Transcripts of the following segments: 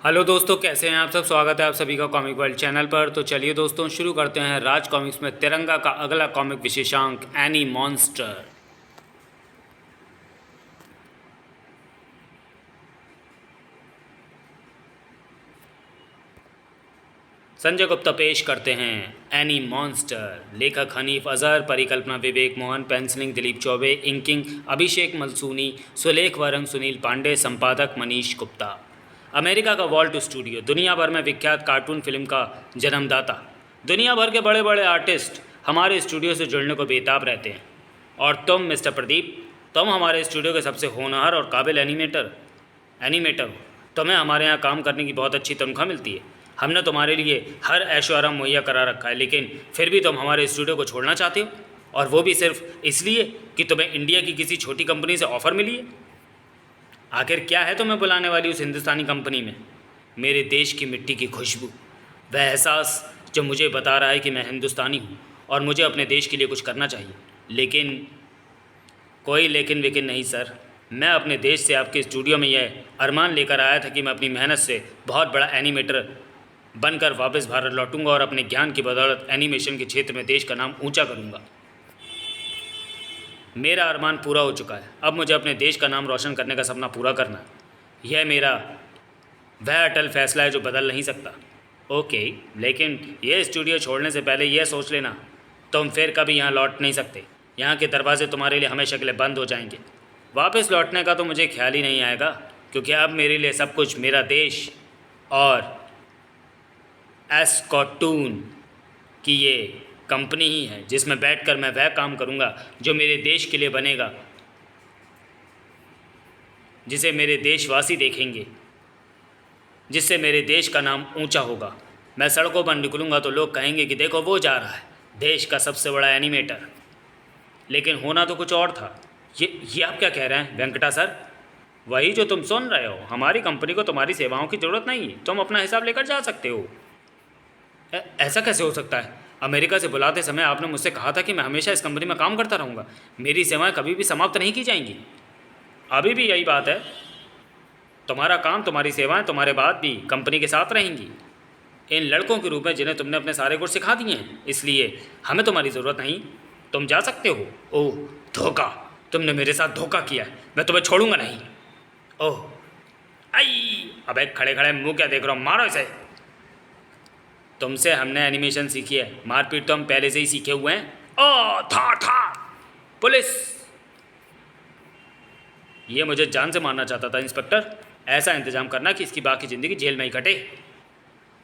Hello दोस्तों, कैसे हैं आप सब। स्वागत है आप सभी का कॉमिक वर्ल्ड चैनल पर। तो चलिए दोस्तों, शुरू करते हैं राज कॉमिक्स में तिरंगा का अगला कॉमिक विशेषांक एनी मॉन्स्टर। संजय गुप्ता पेश करते हैं एनी मॉन्स्टर। लेखक हनीफ अजहर, परिकल्पना विवेक मोहन, पेंसिलिंग दिलीप चौबे, इंकिंग अभिषेक मलसूनी, सुलेख वरंग सुनील पांडे, संपादक मनीष गुप्ता। अमेरिका का वॉल्ट स्टूडियो दुनिया भर में विख्यात कार्टून फिल्म का जन्मदाता। दुनिया भर के बड़े बड़े आर्टिस्ट हमारे स्टूडियो से जुड़ने को बेताब रहते हैं। और तुम मिस्टर प्रदीप, तुम हमारे स्टूडियो के सबसे होनहार और काबिल एनिमेटर हो। तुम्हें हमारे यहाँ काम करने की बहुत अच्छी तनख्वाह मिलती है। हमने तुम्हारे लिए हर ऐशो आराम मुहैया करा रखा है, लेकिन फिर भी तुम हमारे स्टूडियो को छोड़ना चाहते हो, और वो भी सिर्फ इसलिए कि तुम्हें इंडिया की किसी छोटी कंपनी से ऑफ़र मिली है। आखिर क्या है तुम्हें बुलाने वाली उस हिंदुस्तानी कंपनी में? मेरे देश की मिट्टी की खुशबू, वह एहसास जो मुझे बता रहा है कि मैं हिंदुस्तानी हूँ और मुझे अपने देश के लिए कुछ करना चाहिए। लेकिन कोई लेकिन वेकिन नहीं सर। मैं अपने देश से आपके स्टूडियो में यह अरमान लेकर आया था कि मैं अपनी मेहनत से बहुत बड़ा एनिमेटर बनकर वापस भारत लौटूंगा और अपने ज्ञान की बदौलत एनिमेशन के क्षेत्र में देश का नाम ऊंचा करूंगा। मेरा अरमान पूरा हो चुका है। अब मुझे अपने देश का नाम रोशन करने का सपना पूरा करना है। यह मेरा वह अटल फैसला है जो बदल नहीं सकता। ओके, लेकिन यह स्टूडियो छोड़ने से पहले यह सोच लेना, तुम फिर कभी यहाँ लौट नहीं सकते। यहाँ के दरवाजे तुम्हारे लिए हमेशा के लिए बंद हो जाएंगे। वापस लौटने का तो मुझे ख्याल ही नहीं आएगा, क्योंकि अब मेरे लिए सब कुछ मेरा देश और एस्कॉटून की ये कंपनी ही है, जिसमें बैठकर मैं वह काम करूँगा जो मेरे देश के लिए बनेगा, जिसे मेरे देशवासी देखेंगे, जिससे मेरे देश का नाम ऊंचा होगा। मैं सड़कों पर निकलूँगा तो लोग कहेंगे कि देखो वो जा रहा है, देश का सबसे बड़ा एनिमेटर। लेकिन होना तो कुछ और था। ये आप क्या कह रहे हैं वेंकटा सर? वही जो तुम सुन रहे हो। हमारी कंपनी को तुम्हारी सेवाओं की ज़रूरत नहीं है। तुम अपना हिसाब लेकर जा सकते हो। ऐसा कैसे हो सकता है? अमेरिका से बुलाते समय आपने मुझसे कहा था कि मैं हमेशा इस कंपनी में काम करता रहूँगा। मेरी सेवाएं कभी भी समाप्त नहीं की जाएंगी। अभी भी यही बात है। तुम्हारा काम, तुम्हारी सेवाएं तुम्हारे बाद भी कंपनी के साथ रहेंगी, इन लड़कों के रूप में जिन्हें तुमने अपने सारे गुण सिखा दिए हैं। इसलिए हमें तुम्हारी ज़रूरत नहीं। तुम जा सकते हो। ओह धोखा! तुमने मेरे साथ धोखा किया है। मैं तुम्हें छोड़ूंगा नहीं। ओह आई! अबे खड़े खड़े मुंह क्या देख रहा हूँ? मारो इसे। तुमसे हमने एनिमेशन सीखी है, मारपीट तो हम पहले से ही सीखे हुए हैं। ओ था पुलिस! ये मुझे जान से मारना चाहता था इंस्पेक्टर। ऐसा इंतजाम करना कि इसकी बाकी ज़िंदगी जेल में ही कटे।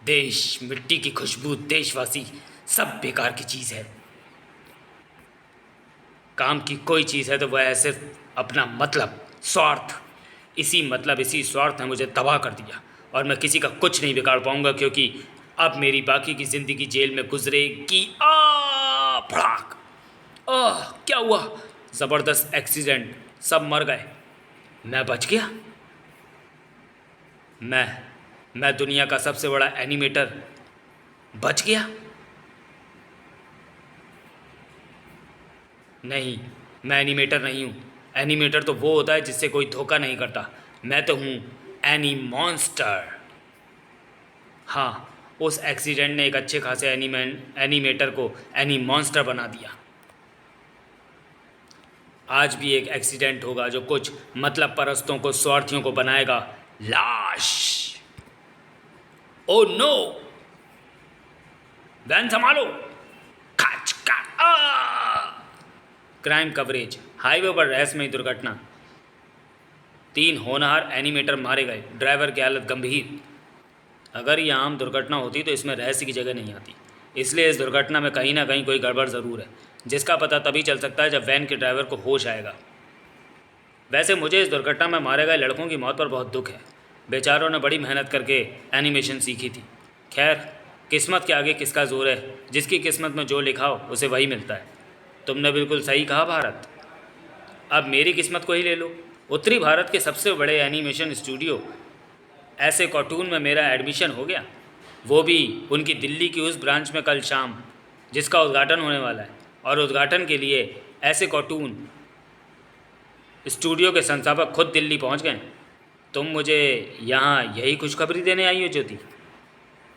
देश, मिट्टी की खुशबू, देशवासी, सब बेकार की चीज़ है। काम की कोई चीज़ है तो वह है सिर्फ अपना मतलब, स्वार्थ। इसी स्वार्थ ने मुझे तबाह कर दिया, और मैं किसी का कुछ नहीं बिगाड़ पाऊंगा, क्योंकि अब मेरी बाकी की ज़िंदगी जेल में गुजरेगी। भड़ाक! क्या हुआ? ज़बरदस्त एक्सीडेंट, सब मर गए। मैं बच गया। मैं दुनिया का सबसे बड़ा एनिमेटर बच गया। नहीं, मैं एनिमेटर नहीं हूँ। एनिमेटर तो वो होता है जिससे कोई धोखा नहीं करता। मैं तो हूँ एनी मॉन्स्टर। हाँ, उस एक्सीडेंट ने एक अच्छे खासे एनिमेटर को एनी मॉन्स्टर बना दिया। आज भी एक एक्सीडेंट होगा जो कुछ मतलब परस्तों को, स्वार्थियों को बनाएगा लाश। Oh no! वैन संभालो! खच का! Crime coverage. हाईवे पर रहस्यमयी दुर्घटना। 3 होनहार एनिमेटर मारे गए, ड्राइवर की हालत गंभीर। अगर ये आम दुर्घटना होती तो इसमें रहस्य की जगह नहीं आती। इसलिए इस दुर्घटना में कहीं ना कहीं कोई गड़बड़ ज़रूर है, जिसका पता तभी चल सकता है जब वैन के ड्राइवर को होश आएगा। वैसे मुझे इस दुर्घटना में मारे गए लड़कों की मौत पर बहुत दुख है। बेचारों ने बड़ी मेहनत करके एनिमेशन सीखी थी। खैर, किस्मत के आगे किसका जोर है? जिसकी किस्मत में जो लिखा हो उसे वही मिलता है। तुमने बिल्कुल सही कहा भारत। अब मेरी किस्मत को ही ले लो। उत्तरी भारत के सबसे बड़े एनिमेशन स्टूडियो ऐसे कार्टून में मेरा एडमिशन हो गया, वो भी उनकी दिल्ली की उस ब्रांच में कल शाम, जिसका उद्घाटन होने वाला है। और उद्घाटन के लिए ऐसे कार्टून स्टूडियो के संस्थापक खुद दिल्ली पहुंच गए। तुम मुझे यहाँ यही खुशखबरी देने आई हो ज्योति?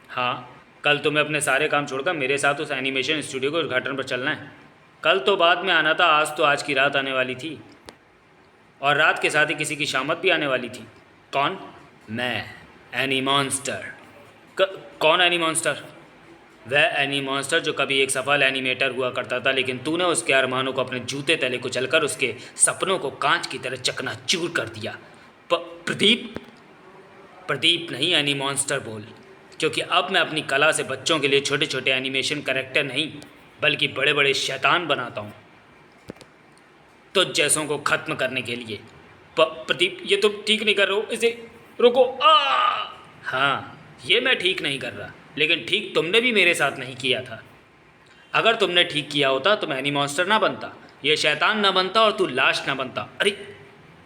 हाँ, कल तुम्हें अपने सारे काम छोड़कर मेरे साथ उस एनिमेशन स्टूडियो के उद्घाटन पर चलना है। कल तो बाद में आना था, आज तो आज की रात आने वाली थी, और रात के साथ ही किसी की शामत भी आने वाली थी। कौन? मैं, एनी मॉन्स्टर। कौन एनी मॉन्स्टर? वह एनी मॉन्स्टर जो कभी एक सफल एनिमेटर हुआ करता था, लेकिन तूने उसके अरमानों को अपने जूते तले कुचलकर उसके सपनों को कांच की तरह चकनाचूर कर दिया। प्रदीप? प्रदीप नहीं, एनी मॉन्स्टर बोल, क्योंकि अब मैं अपनी कला से बच्चों के लिए छोटे छोटे एनिमेशन कैरेक्टर नहीं बल्कि बड़े बड़े शैतान बनाता हूँ, तुझ जैसों को ख़त्म करने के लिए। प्रदीप, ये तुम ठीक नहीं कर रहे हो, इसे रोको। हाँ, ये मैं ठीक नहीं कर रहा, लेकिन ठीक तुमने भी मेरे साथ नहीं किया था। अगर तुमने ठीक किया होता तो मैं एनी मॉन्स्टर ना बनता, ये शैतान ना बनता और तू लाश ना बनता। अरे,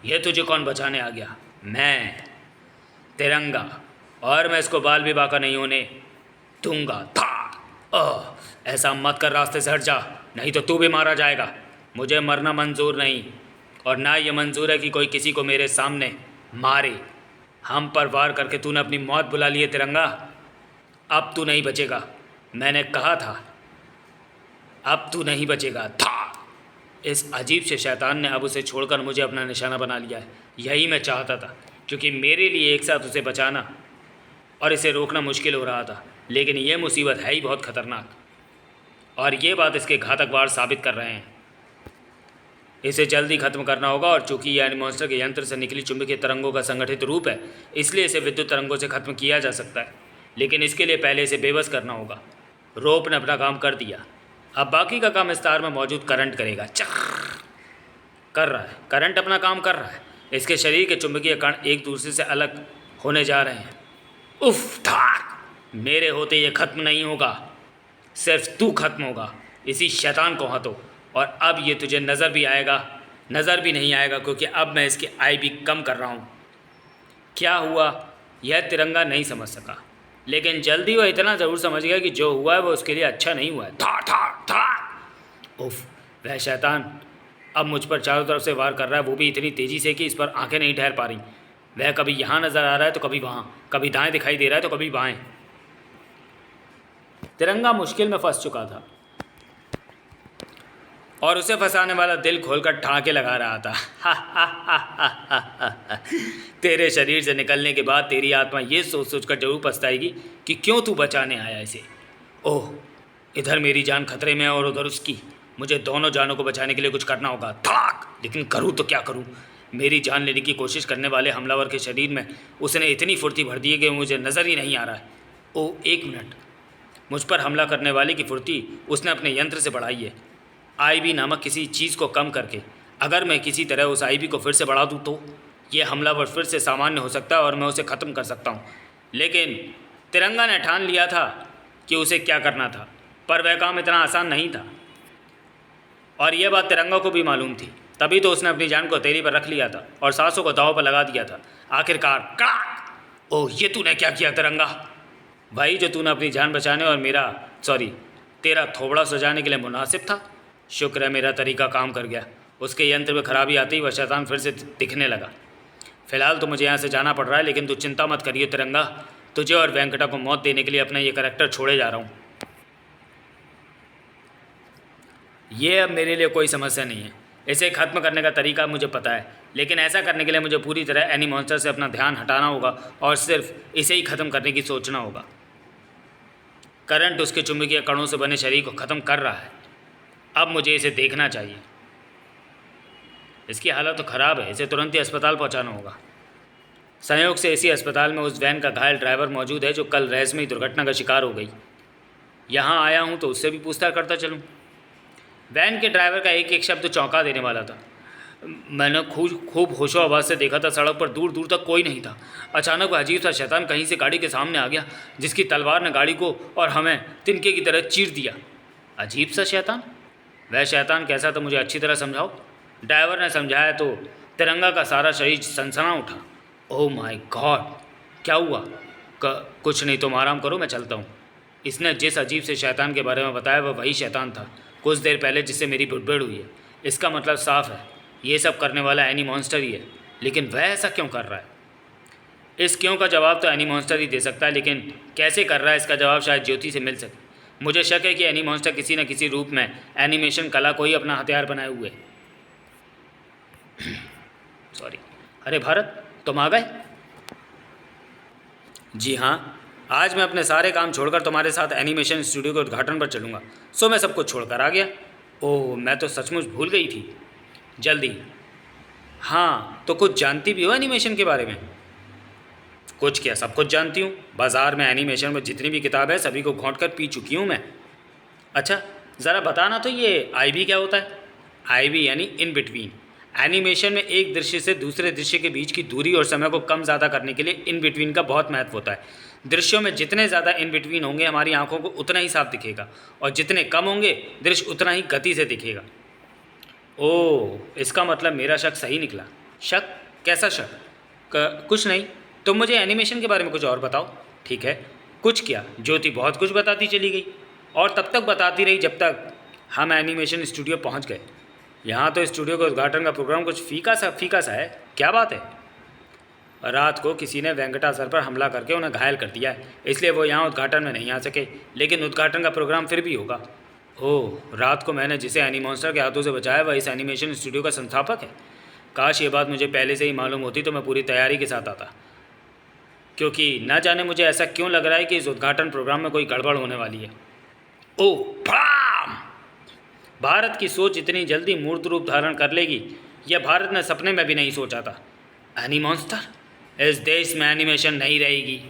ये तुझे कौन बचाने आ गया? मैं, तिरंगा, और मैं इसको बाल विवाह का नहीं होने दूंगा। था ऐसा मत कर, रास्ते से हट जा, नहीं तो तू भी मारा जाएगा। मुझे मरना मंजूर नहीं, और ना ये मंजूर है कि कोई किसी को मेरे सामने मारे। हम पर वार करके तूने अपनी मौत बुला ली है तिरंगा, अब तू नहीं बचेगा। मैंने कहा था, अब तू नहीं बचेगा। था इस अजीब से शैतान ने अब उसे छोड़कर मुझे अपना निशाना बना लिया है। यही मैं चाहता था, क्योंकि मेरे लिए एक साथ उसे बचाना और इसे रोकना मुश्किल हो रहा था, लेकिन यह मुसीबत है ही बहुत ख़तरनाक, और ये बात इसके घातक वार साबित कर रहे हैं। इसे जल्दी ख़त्म करना होगा, और चूंकि यह एनिमॉन्स्टर के यंत्र से निकली चुंबकीय तरंगों का संगठित रूप है, इसलिए इसे विद्युत तरंगों से ख़त्म किया जा सकता है, लेकिन इसके लिए पहले इसे बेबस करना होगा। रोप ने अपना काम कर दिया, अब बाकी का काम इस तार में मौजूद करंट करेगा। कर रहा है, करंट अपना काम कर रहा है। इसके शरीर के चुंबकीय कण एक दूसरे से अलग होने जा रहे हैं। उफ, ठाक, मेरे होते ये ख़त्म नहीं होगा, सिर्फ तू ख़त्म होगा, इसी शैतान को हटो। और अब ये तुझे नज़र भी आएगा, नज़र भी नहीं आएगा, क्योंकि अब मैं इसकी आई भी कम कर रहा हूँ। क्या हुआ यह तिरंगा नहीं समझ सका, लेकिन जल्दी वह इतना ज़रूर समझ गया कि जो हुआ है वो उसके लिए अच्छा नहीं हुआ है। था था था। उफ, वह शैतान अब मुझ पर चारों तरफ से वार कर रहा है, वो भी इतनी तेज़ी से कि इस पर आंखें नहीं ठहर पा रही। वह कभी यहाँ नज़र आ रहा है तो कभी वहाँ, कभी दाएं दिखाई दे रहा है तो कभी बाएं। तिरंगा मुश्किल में फंस चुका था, और उसे फंसाने वाला दिल खोलकर ठाके लगा रहा था। तेरे शरीर से निकलने के बाद तेरी आत्मा ये सोच सोच कर जरूर पछताएगी कि क्यों तू बचाने आया इसे। ओह, इधर मेरी जान खतरे में है और उधर उसकी। मुझे दोनों जानों को बचाने के लिए कुछ करना होगा। थाक, लेकिन करूँ तो क्या करूँ? मेरी जान लेने की कोशिश करने वाले हमलावर के शरीर में उसने इतनी फुर्ती भर दी है कि मुझे नज़र ही नहीं आ रहा है। ओह, एक मिनट, मुझ पर हमला करने वाले की फुर्ती उसने अपने यंत्र से बढ़ाई है, आईबी नामक किसी चीज़ को कम करके। अगर मैं किसी तरह उस आईबी को फिर से बढ़ा दूँ तो ये हमलावर फिर से सामान्य हो सकता है और मैं उसे ख़त्म कर सकता हूँ। लेकिन तिरंगा ने ठान लिया था कि उसे क्या करना था, पर वह काम इतना आसान नहीं था, और यह बात तिरंगा को भी मालूम थी। तभी तो उसने अपनी जान को हथेली पर रख लिया था और सांसों को दांव पर लगा दिया था। आखिरकार कड़ाक! ओह, ये तूने क्या किया तिरंगा? भाई, जो तूने अपनी जान बचाने और तेरा थोबड़ा सजाने के लिए मुनासिब था। शुक्र है मेरा तरीका काम कर गया। उसके यंत्र में खराबी आती ही वह शैतान फिर से दिखने लगा। फिलहाल तो मुझे यहाँ से जाना पड़ रहा है, लेकिन तू चिंता मत करिए तिरंगा, तुझे और वेंकटा को मौत देने के लिए अपना ये करैक्टर छोड़े जा रहा हूँ। ये अब मेरे लिए कोई समस्या नहीं है, इसे ख़त्म करने का तरीका मुझे पता है, लेकिन ऐसा करने के लिए मुझे पूरी तरह एनी मॉन्स्टर से अपना ध्यान हटाना होगा और सिर्फ इसे ही ख़त्म करने की सोचना होगा। करंट उसके चुंबकीय कणों से बने शरीर को ख़त्म कर रहा है। अब मुझे इसे देखना चाहिए। इसकी हालत तो ख़राब है, इसे तुरंत ही अस्पताल पहुंचाना होगा। संयोग से इसी अस्पताल में उस वैन का घायल ड्राइवर मौजूद है जो कल रहस्यमयी दुर्घटना का शिकार हो गई। यहाँ आया हूँ तो उससे भी पूछताछ करता चलूँ। वैन के ड्राइवर का एक एक शब्द चौंका देने वाला था। मैंने खूब होशो आवाज़ से देखा था, सड़क पर दूर दूर तक कोई नहीं था। अचानक वह अजीब सा शैतान कहीं से गाड़ी के सामने आ गया, जिसकी तलवार ने गाड़ी को और हमें तिनके की तरह चीर दिया। अजीब सा शैतान? वह शैतान कैसा था मुझे अच्छी तरह समझाओ। ड्राइवर ने समझाया तो तिरंगा का सारा शरीर सनसना उठा। ओह माय गॉड, क्या हुआ? कुछ नहीं, तुम आराम करो, मैं चलता हूँ। इसने जिस अजीब से शैतान के बारे में बताया वह वही शैतान था कुछ देर पहले जिससे मेरी बुड़बुड़ हुई है। इसका मतलब साफ है, ये सब करने वाला एनी मॉन्स्टर ही है, लेकिन वह ऐसा क्यों कर रहा है? इस क्यों का जवाब तो एनी मॉन्स्टर ही दे सकता है, लेकिन कैसे कर रहा है इसका जवाब शायद ज्योति से मिल सके। मुझे शक है कि एनी मॉन्स्टर किसी न किसी रूप में एनिमेशन कला को ही अपना हथियार बनाए हुए है। सॉरी। अरे भारत, तुम आ गए? जी हाँ, आज मैं अपने सारे काम छोड़कर तुम्हारे साथ एनिमेशन स्टूडियो के उद्घाटन पर चलूँगा। सो मैं सब कुछ छोड़कर आ गया। ओह, मैं तो सचमुच भूल गई थी। जल्दी। हाँ, तो कुछ जानती भी हो एनिमेशन के बारे में? कुछ क्या, सब कुछ जानती हूँ। बाज़ार में एनिमेशन में जितनी भी किताब है सभी को घोंट कर पी चुकी हूँ मैं। अच्छा, ज़रा बताना तो ये आईबी क्या होता है? आईबी यानी इन बिटवीन। एनिमेशन में एक दृश्य से दूसरे दृश्य के बीच की दूरी और समय को कम ज़्यादा करने के लिए इन बिटवीन का बहुत महत्व होता है। दृश्यों में जितने ज़्यादा इन बिटवीन होंगे हमारी आंखों को उतना ही साफ दिखेगा, और जितने कम होंगे दृश्य उतना ही गति से दिखेगा। ओह, इसका मतलब मेरा शक सही निकला। शक? कैसा शक? कुछ नहीं, तुम मुझे एनिमेशन के बारे में कुछ और बताओ। ठीक है, कुछ क्या, ज्योति बहुत कुछ बताती चली गई और तब तक बताती रही जब तक हम एनिमेशन स्टूडियो पहुंच गए। यहाँ तो स्टूडियो के उद्घाटन का प्रोग्राम कुछ फीका सा है। क्या बात है? रात को किसी ने वेंकटा सर पर हमला करके उन्हें घायल कर दिया है, इसलिए वो यहाँ उद्घाटन में नहीं आ सके, लेकिन उद्घाटन का प्रोग्राम फिर भी होगा। ओह, रात को मैंने जिसे एनी मॉन्स्टर के हाथों से बचाया वह इस एनिमेशन स्टूडियो का संस्थापक है। काश ये बात मुझे पहले से ही मालूम होती तो मैं पूरी तैयारी के साथ आता, क्योंकि न जाने मुझे ऐसा क्यों लग रहा है कि इस उद्घाटन प्रोग्राम में कोई गड़बड़ होने वाली है। ओह भड़ाम! भारत की सोच इतनी जल्दी मूर्त रूप धारण कर लेगी, यह भारत ने सपने में भी नहीं सोचा था। Any monster? इस देश में एनिमेशन नहीं रहेगी,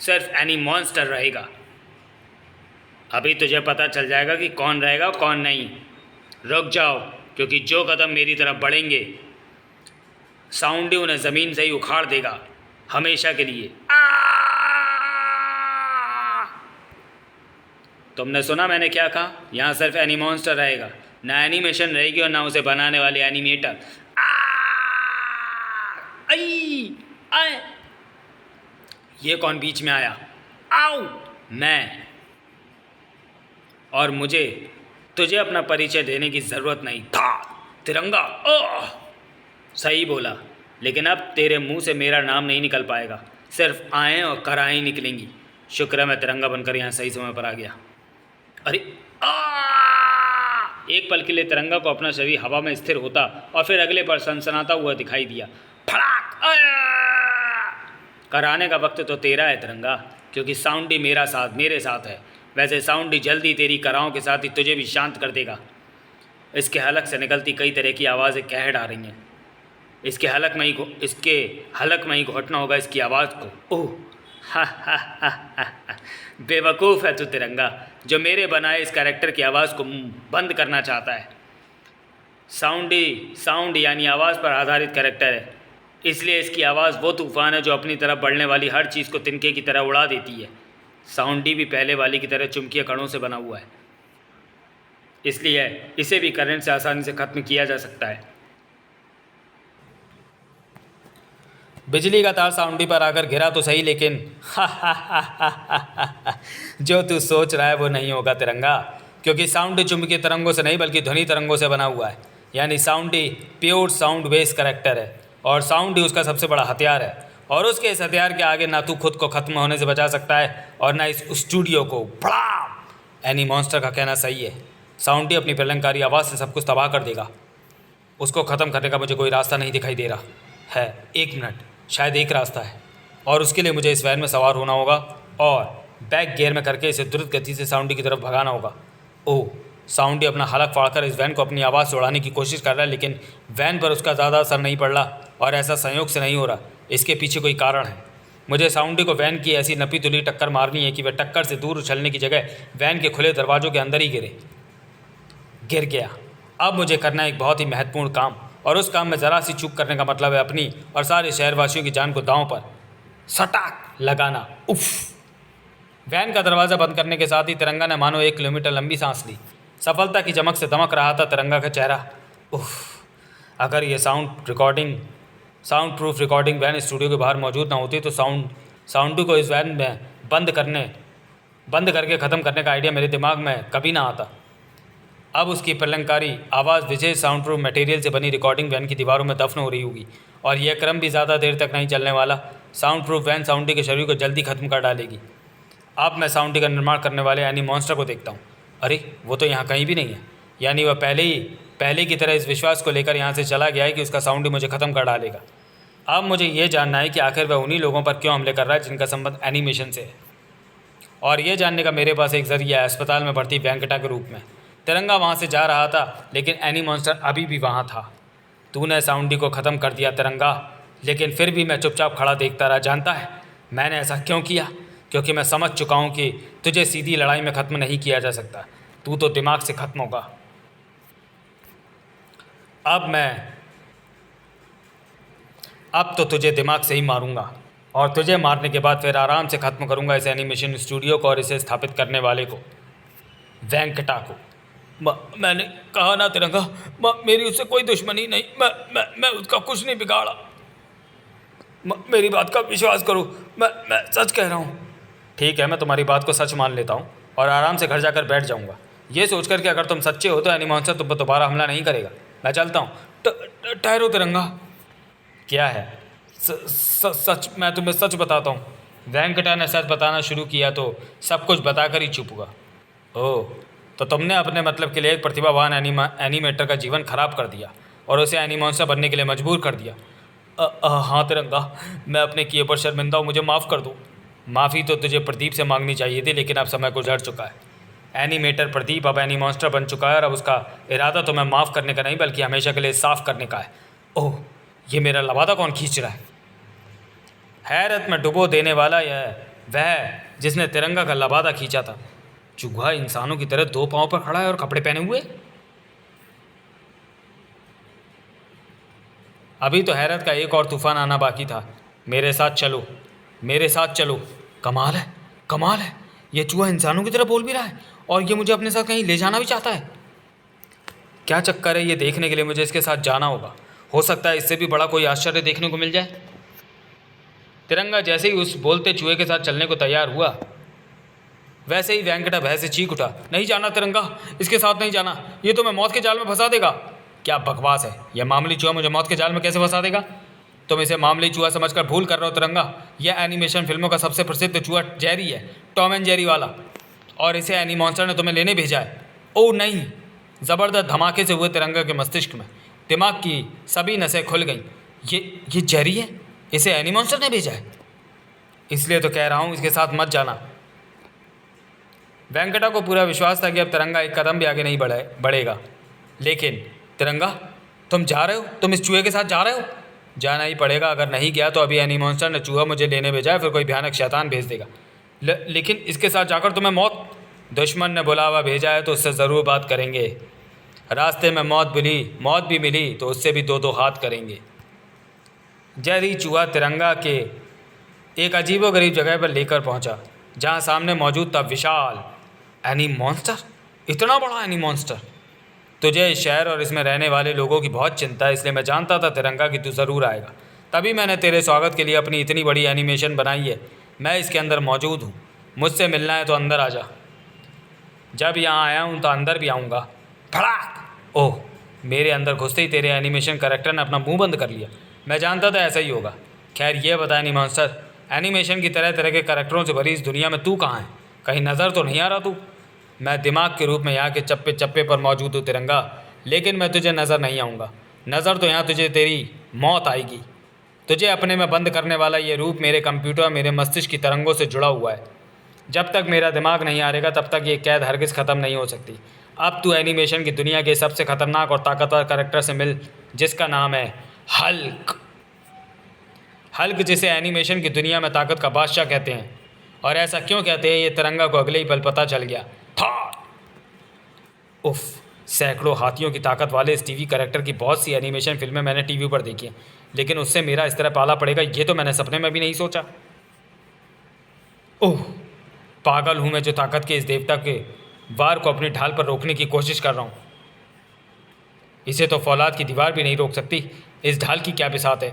सिर्फ एनी मॉन्स्टर रहेगा। अभी तुझे पता चल जाएगा कि कौन रहेगा और कौन नहीं। रुक जाओ, क्योंकि जो कदम मेरी तरफ बढ़ेंगे साउंडी उन्हें ज़मीन से ही उखाड़ देगा, हमेशा के लिए। तुमने सुना मैंने क्या कहा? यहाँ सिर्फ एनी मॉन्स्टर रहेगा, ना एनिमेशन रहेगी और ना उसे बनाने वाले एनिमेटर। आए! ये कौन बीच में आया? आओ! मैं। और मुझे तुझे अपना परिचय देने की ज़रूरत नहीं था। तिरंगा। ओह! सही बोला, लेकिन अब तेरे मुंह से मेरा नाम नहीं निकल पाएगा, सिर्फ आएँ और कराएँ निकलेंगी। शुक्र है मैं तिरंगा बनकर यहाँ सही समय पर आ गया। अरे एक पल के लिए तिरंगा को अपना शरीर हवा में स्थिर होता और फिर अगले पर सनसनाता हुआ दिखाई दिया। फड़ाक! कराने का वक्त तो तेरा है तिरंगा, क्योंकि साउंडी मेरे साथ है। वैसे साउंडी जल्दी तेरी कराओं के साथ ही तुझे भी शांत कर देगा। इसके हलक से निकलती कई तरह की आवाज़ें कहर आ रही हैं। इसके हलक में ही घोटना होगा इसकी आवाज़ को। ओह हा, बेवकूफ़ है तू तिरंगा, जो मेरे बनाए इस कैरेक्टर की आवाज़ को बंद करना चाहता है। साउंड यानी आवाज़ पर आधारित कैरेक्टर है, इसलिए इसकी आवाज़ वो तूफ़ान है जो अपनी तरफ बढ़ने वाली हर चीज़ को तिनके की तरह उड़ा देती है। साउंडी भी पहले वाली की तरह चुंबकीय कणों से बना हुआ है, इसलिए इसे भी करंट से आसानी से ख़त्म किया जा सकता है। बिजली का तार साउंडी पर आकर गिरा तो सही, लेकिन जो तू सोच रहा है वो नहीं होगा तिरंगा, क्योंकि साउंडी चुंबकीय तरंगों से नहीं बल्कि ध्वनि तरंगों से बना हुआ है। यानी साउंडी प्योर साउंड बेस कैरेक्टर है और साउंडी उसका सबसे बड़ा हथियार है, और उसके इस हथियार के आगे ना तू खुद को ख़त्म होने से बचा सकता है और ना इस स्टूडियो को। बड़ा एनी मॉन्स्टर का कहना सही है, साउंडी अपनी प्रलंकारी आवाज़ से सब कुछ तबाह कर देगा। उसको ख़त्म करने का मुझे कोई रास्ता नहीं दिखाई दे रहा है। 1 मिनट, शायद एक रास्ता है, और उसके लिए मुझे इस वैन में सवार होना होगा और बैक गियर में करके इसे द्रुत गति से साउंडी की तरफ भगाना होगा। ओह, साउंडी अपना हलक फाड़कर इस वैन को अपनी आवाज़ से उड़ाने की कोशिश कर रहा है, लेकिन वैन पर उसका ज़्यादा असर नहीं पड़ रहा, और ऐसा संयोग से नहीं हो रहा। इसके पीछे कोई कारण है। मुझे साउंडी को वैन की ऐसी नपी तुली टक्कर मारनी है कि वह टक्कर से दूर उछलने की जगह वैन के खुले दरवाज़ों के अंदर ही गिर गया। अब मुझे करना एक बहुत ही महत्वपूर्ण काम, और उस काम में ज़रा सी चूक करने का मतलब है अपनी और सारे शहरवासियों की जान को दांव पर सटाक लगाना। उफ! वैन का दरवाज़ा बंद करने के साथ ही तिरंगा ने मानो 1 किलोमीटर लंबी सांस ली। सफलता की चमक से दमक रहा था तिरंगा का चेहरा। उफ! अगर ये sound proof recording van studio के बाहर मौजूद ना होती तो साउंडी को इस वैन में बंद करके ख़त्म करने का आइडिया मेरे दिमाग में कभी ना आता। अब उसकी प्रलंकारी आवाज़ विशेष साउंड प्रूफ मटेरियल से बनी रिकॉर्डिंग वैन की दीवारों में दफन हो रही होगी, और यह क्रम भी ज़्यादा देर तक नहीं चलने वाला। साउंड प्रूफ वैन साउंडी के शरीर को जल्दी खत्म कर डालेगी। अब मैं साउंडी का निर्माण करने वाले यानी मॉन्स्टर को देखता हूँ। अरे वो तो यहाँ कहीं भी नहीं है, यानी वह पहले की तरह इस विश्वास को लेकर यहाँ से चला गया है कि उसका साउंडी मुझे ख़त्म कर डालेगा। अब मुझे ये जानना है कि आखिर वह उन्हीं लोगों पर क्यों हमले कर रहा है जिनका संबंध एनिमेशन से है, और ये जानने का मेरे पास एक ज़रिया है, अस्पताल में भर्ती वेंकटा के रूप में। तिरंगा वहाँ से जा रहा था लेकिन एनी मॉन्स्टर अभी भी वहाँ था। तूने साउंडी को ख़त्म कर दिया तिरंगा, लेकिन फिर भी मैं चुपचाप खड़ा देखता रहा। जानता है मैंने ऐसा क्यों किया? क्योंकि मैं समझ चुका हूँ कि तुझे सीधी लड़ाई में ख़त्म नहीं किया जा सकता, तू तो दिमाग से ख़त्म होगा। अब तो तुझे दिमाग से ही मारूंगा, और तुझे मारने के बाद फिर आराम से ख़त्म करूंगा इस एनिमेशन स्टूडियो को और इसे स्थापित करने वाले को, वेंकटा को। मैंने कहा ना तिरंगा, मेरी उससे कोई दुश्मनी नहीं, मैं उसका कुछ नहीं बिगाड़ा। मेरी बात का विश्वास करो, मैं सच कह रहा हूँ। ठीक है, मैं तुम्हारी बात को सच मान लेता हूँ और आराम से घर जाकर बैठ जाऊँगा, ये सोचकर कि अगर तुम सच्चे हो तो एनी मॉन्स्टर तुम पर दोबारा हमला नहीं करेगा। मैं चलता हूँ। ठहरो तिरंगा। क्या है? सच, मैं तुम्हें सच बताता हूँ। वेंकटा ने सच बताना शुरू किया तो सब कुछ बताकर ही चुप हुआ। ओह, तो तुमने अपने मतलब के लिए एक प्रतिभावान एनिमेटर का जीवन खराब कर दिया और उसे एनी मॉन्स्टर बनने के लिए मजबूर कर दिया। हाँ तिरंगा, मैं अपने किए पर शर्मिंदा हूँ, मुझे माफ़ कर दो। माफ़ी तो तुझे प्रदीप से मांगनी चाहिए थी, लेकिन अब समय गुजर चुका है। एनिमेटर प्रदीप अब एनी मॉन्स्टर बन चुका है और अब उसका इरादा तो मैं माफ़ करने का नहीं बल्कि हमेशा के लिए साफ़ करने का है। ओह, ये मेरा लबादा कौन खींच रहा है? हैरत में डुबो देने वाला यह वह जिसने तिरंगा का लबादा खींचा था। चूहा इंसानों की तरह दो पांव पर खड़ा है और कपड़े पहने हुए। अभी तो हैरत का एक और तूफान आना बाकी था। मेरे साथ चलो, मेरे साथ चलो। कमाल है, कमाल है, ये चूहा इंसानों की तरह बोल भी रहा है और ये मुझे अपने साथ कहीं ले जाना भी चाहता है। क्या चक्कर है, ये देखने के लिए मुझे इसके साथ जाना होगा। हो सकता है इससे भी बड़ा कोई आश्चर्य देखने को मिल जाए। तिरंगा जैसे ही उस बोलते चूहे के साथ चलने को तैयार हुआ, वैसे ही वेंकटा भय से चीख उठा। नहीं जाना तिरंगा, इसके साथ नहीं जाना, ये तो मैं मौत के जाल में फंसा देगा। क्या बकवास है, यह मामूली चूहा मुझे मौत के जाल में कैसे फंसा देगा? तुम इसे मामूली चूहा समझकर भूल कर रहे हो तिरंगा। यह एनिमेशन फिल्मों का सबसे प्रसिद्ध चूहा जेरी है, टॉम एंड जेरी वाला, और इसे एनी मॉन्स्टर ने तुम्हें लेने भेजा है। ओह नहीं! ज़बरदस्त धमाके से हुए तिरंगा के मस्तिष्क में दिमाग की सभी नसें खुल गईं। ये जेरी है, इसे एनी मॉन्स्टर ने भेजा है, इसलिए तो कह रहा हूँ इसके साथ मत जाना। वेंकटा को पूरा विश्वास था कि अब तिरंगा एक कदम भी आगे नहीं बढ़ेगा। लेकिन तिरंगा, तुम जा रहे हो? तुम इस चूहे के साथ जा रहे हो? जाना ही पड़ेगा, अगर नहीं गया तो अभी एनी मॉन्स्टर ने चूहा मुझे लेने भेजा है, फिर कोई भयानक शैतान भेज देगा। लेकिन इसके साथ जाकर तुम्हें मौत, दुश्मन ने बुलावा भेजा है तो उससे ज़रूर बात करेंगे। रास्ते में मौत भी मिली तो उससे भी दो हाथ करेंगे। जेरी चूहा तिरंगा के एक अजीबोगरीब जगह पर लेकर पहुंचा, जहां सामने मौजूद था विशाल एनी मॉन्स्टर। इतना बड़ा एनी मॉन्स्टर! तुझे इस शहर और इसमें रहने वाले लोगों की बहुत चिंता है, इसलिए मैं जानता था तिरंगा कि तू ज़रूर आएगा, तभी मैंने तेरे स्वागत के लिए अपनी इतनी बड़ी एनिमेशन बनाई है। मैं इसके अंदर मौजूद हूँ, मुझसे मिलना है तो अंदर आ जा। जब यहाँ आया हूँ तो अंदर भी आऊँगा। फड़ाक! ओह, मेरे अंदर घुसते ही तेरे एनिमेशन कैरेक्टर ने अपना मुंह बंद कर लिया। मैं जानता था ऐसा ही होगा। खैर ये बता एनी मॉन्स्टर, एनिमेशन की तरह तरह के कैरेक्टरों से भरी इस दुनिया में तू कहाँ है? कहीं नज़र तो नहीं आ रहा तू? मैं दिमाग के रूप में यहाँ के चप्पे चप्पे पर मौजूद हूँ तिरंगा, लेकिन मैं तुझे नज़र नहीं आऊँगा। नज़र तो यहाँ तुझे तेरी मौत आएगी। तुझे अपने में बंद करने वाला ये रूप मेरे कंप्यूटर, मेरे मस्तिष्क की तरंगों से जुड़ा हुआ है। जब तक मेरा दिमाग नहीं हारेगा तब तक ये कैद हरगिज़ ख़त्म नहीं हो सकती। अब तू एनिमेशन की दुनिया के सबसे ख़तरनाक और ताकतवर कैरेक्टर से मिल, जिसका नाम है हल्क। हल्क, जिसे एनिमेशन की दुनिया में ताकत का बादशाह कहते हैं। और ऐसा क्यों कहते हैं ये तिरंगा को अगले ही पल पता चल गया। उफ, सैकड़ों हाथियों की ताकत वाले इस टीवी कैरेक्टर की बहुत सी एनिमेशन फिल्में मैंने टीवी पर देखी हैं, लेकिन उससे मेरा इस तरह पाला पड़ेगा ये तो मैंने सपने में भी नहीं सोचा। ओह, पागल हूँ मैं जो ताकत के इस देवता के वार को अपनी ढाल पर रोकने की कोशिश कर रहा हूँ। इसे तो फौलाद की दीवार भी नहीं रोक सकती। इस ढाल की क्या बिसात है।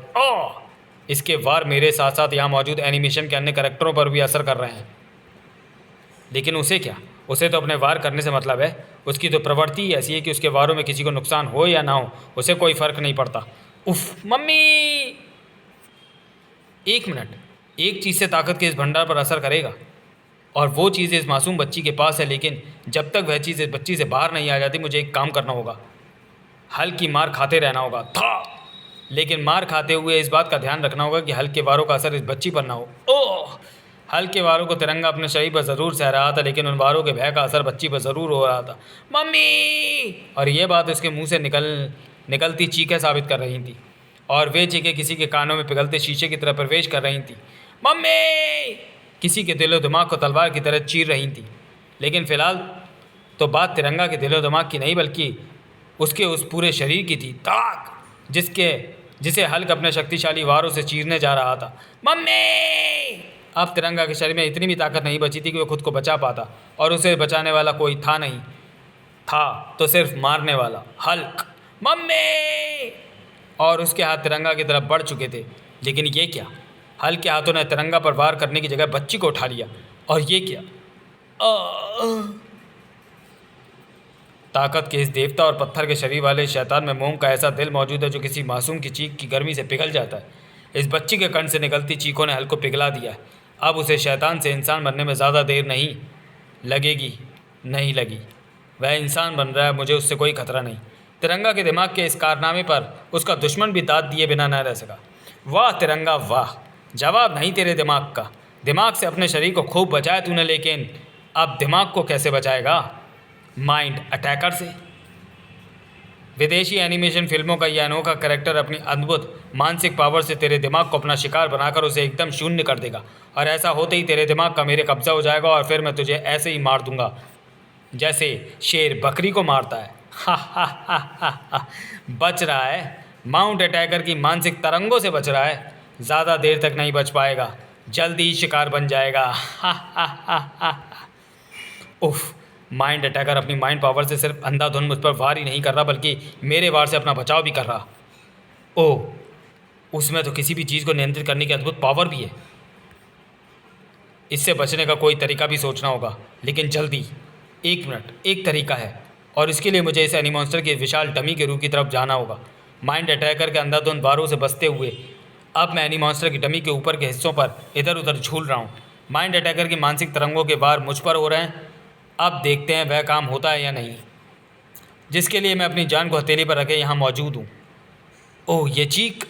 इसके वार मेरे साथ साथ यहाँ मौजूद एनिमेशन के अन्य कैरेक्टरों पर भी असर कर रहे हैं। लेकिन उसे क्या, उसे तो अपने वार करने से मतलब है। उसकी तो प्रवृत्ति ही ऐसी है कि उसके वारों में किसी को नुकसान हो या ना हो उसे कोई फ़र्क नहीं पड़ता। उफ मम्मी, एक मिनट, एक चीज़ से ताकत के इस भंडार पर असर करेगा, और वो चीज़ इस मासूम बच्ची के पास है, लेकिन जब तक वह चीज़ इस बच्ची से बाहर नहीं आ जाती मुझे एक काम करना होगा, हल की मार खाते रहना होगा था। लेकिन मार खाते हुए इस बात का ध्यान रखना होगा कि हल के वारों का असर इस बच्ची पर ना हो। ओह! हल के वारों को तिरंगा अपने शरीर पर ज़रूर सह रहा था, लेकिन उन वारों के भय का असर बच्ची पर ज़रूर हो रहा था। मम्मी! और ये बात उसके मुंह से निकलती चीखें साबित कर रही थी, और वे चीखें किसी के कानों में पिघलते शीशे की तरह प्रवेश कर रही थी। मम्मी! किसी के दिलो दिमाग को तलवार की तरह चीर रही थी। लेकिन फ़िलहाल तो बात तिरंगा के दिलो दिमाग की नहीं, बल्कि उसके उस पूरे शरीर की थी, ताक जिसे हल्क अपने शक्तिशाली वारों से चीरने जा रहा था। मम्मी! अब तिरंगा के शरीर में इतनी भी ताकत नहीं बची थी कि वो खुद को बचा पाता, और उसे बचाने वाला कोई था नहीं, था तो सिर्फ मारने वाला हल्क। मम्मी! और उसके हाथ तिरंगा की तरफ बढ़ चुके थे। लेकिन ये क्या, हल्क के हाथों ने तिरंगा पर वार करने की जगह बच्ची को उठा लिया। और ये क्या, ताकत के इस देवता और पत्थर के शरीर वाले शैतान में मोम का ऐसा दिल मौजूद है जो किसी मासूम की चीख की गर्मी से पिघल जाता है। इस बच्ची के कंठ से निकलती चीखों ने हल्क को पिघला दिया है। अब उसे शैतान से इंसान बनने में ज़्यादा देर नहीं लगी। वह इंसान बन रहा है, मुझे उससे कोई खतरा नहीं। तिरंगा के दिमाग के इस कारनामे पर उसका दुश्मन भी दाद दिए बिना न रह सका। वाह तिरंगा वाह, जवाब नहीं तेरे दिमाग का। दिमाग से अपने शरीर को खूब बचाया तूने, लेकिन अब दिमाग को कैसे बचाएगा? माइंड अटैकर से। विदेशी एनिमेशन फिल्मों का यह अनोखा कैरेक्टर अपनी अद्भुत मानसिक पावर से तेरे दिमाग को अपना शिकार बनाकर उसे एकदम शून्य कर देगा, और ऐसा होते ही तेरे दिमाग का मेरे कब्जा हो जाएगा, और फिर मैं तुझे ऐसे ही मार दूंगा जैसे शेर बकरी को मारता है। हा हा हा हा हा। बच रहा है, माउंट अटैकर की मानसिक तरंगों से बच रहा है। ज़्यादा देर तक नहीं बच पाएगा, जल्दी ही शिकार बन जाएगा। हा हा हा हा। उफ, माइंड अटैकर अपनी माइंड पावर से सिर्फ अंधाधुंध मुझ पर वार ही नहीं कर रहा, बल्कि मेरे वार से अपना बचाव भी कर रहा। ओह, उसमें तो किसी भी चीज़ को नियंत्रित करने की अद्भुत पावर भी है। इससे बचने का कोई तरीका भी सोचना होगा, लेकिन जल्दी। 1 मिनट, एक तरीका है, और इसके लिए मुझे इस एनीमॉन्स्टर के विशाल डमी के रूप की तरफ जाना होगा। माइंड अटैकर के अंधाधुंध वारों से बचते हुए अब मैं एनीमॉन्स्टर की डमी के ऊपर के हिस्सों पर इधर उधर झूल रहा हूँ। माइंड अटैकर की मानसिक तरंगों के वार मुझ पर हो रहे हैं। अब देखते हैं वह काम होता है या नहीं, जिसके लिए मैं अपनी जान को हथेली पर रखे यहाँ मौजूद हूँ। ओह, ये चीख,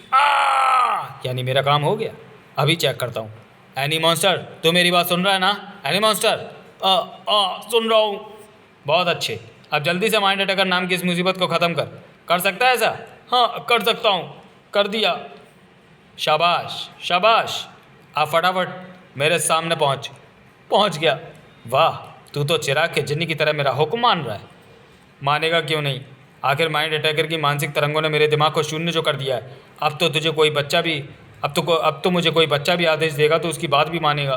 यानी मेरा काम हो गया। अभी चेक करता हूँ। एनीमॉन्स्टर, तू मेरी बात सुन रहा है ना? एनीमॉन्स्टर, सुन रहा हूँ। बहुत अच्छे, अब जल्दी से माइंड अटैकर नाम की इस मुसीबत को ख़त्म कर सकता है ऐसा? हाँ, कर सकता हूँ। कर दिया। शाबाश शाबाश, आप फटाफट मेरे सामने पहुँच गया। वाह, तू तो चिराग के जिन्नी की तरह मेरा हुक्म मान रहा है। मानेगा क्यों नहीं, आखिर माइंड अटैकर की मानसिक तरंगों ने मेरे दिमाग को शून्य जो कर दिया है। अब तो मुझे कोई बच्चा भी आदेश देगा तो उसकी बात भी मानेगा।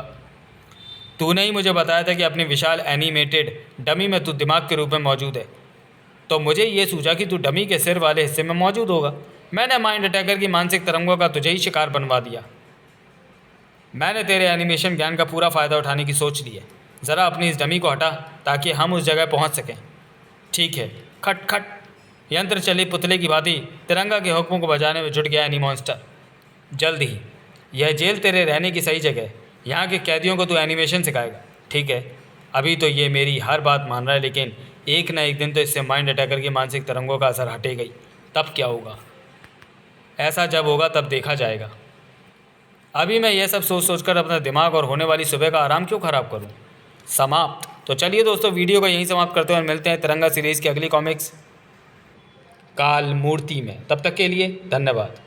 तूने ही मुझे बताया था कि अपनी विशाल एनिमेटेड डमी में तू दिमाग के रूप में मौजूद है, तो मुझे ये सूझा कि तू डमी के सिर वाले हिस्से में मौजूद होगा। मैंने माइंड अटैकर की मानसिक तरंगों का तुझे ही शिकार बनवा दिया। मैंने तेरे एनिमेशन ज्ञान का पूरा फ़ायदा उठाने की सोच ली है। ज़रा अपनी इस डमी को हटा ताकि हम उस जगह पहुंच सकें। ठीक है। खट खट, यंत्र चली पुतले की भांति तिरंगा के हुक्मों को बजाने में जुट गया एनीमॉन्स्टर। जल्द ही यह जेल तेरे रहने की सही जगह है। यहाँ के कैदियों को तू एनिमेशन सिखाएगा, ठीक है? अभी तो ये मेरी हर बात मान रहा है, लेकिन एक ना एक दिन तो इससे माइंड अटैकर की मानसिक तरंगों का असर हटेगा ही। तब क्या होगा? ऐसा जब होगा तब देखा जाएगा। अभी मैं ये सब सोच कर अपना दिमाग और होने वाली सुबह का आराम क्यों ख़राब करूँ? समाप्त। तो चलिए दोस्तों, वीडियो को यहीं समाप्त करते हैं और मिलते हैं तिरंगा सीरीज़ की अगली कॉमिक्स काल मूर्ति में। तब तक के लिए धन्यवाद।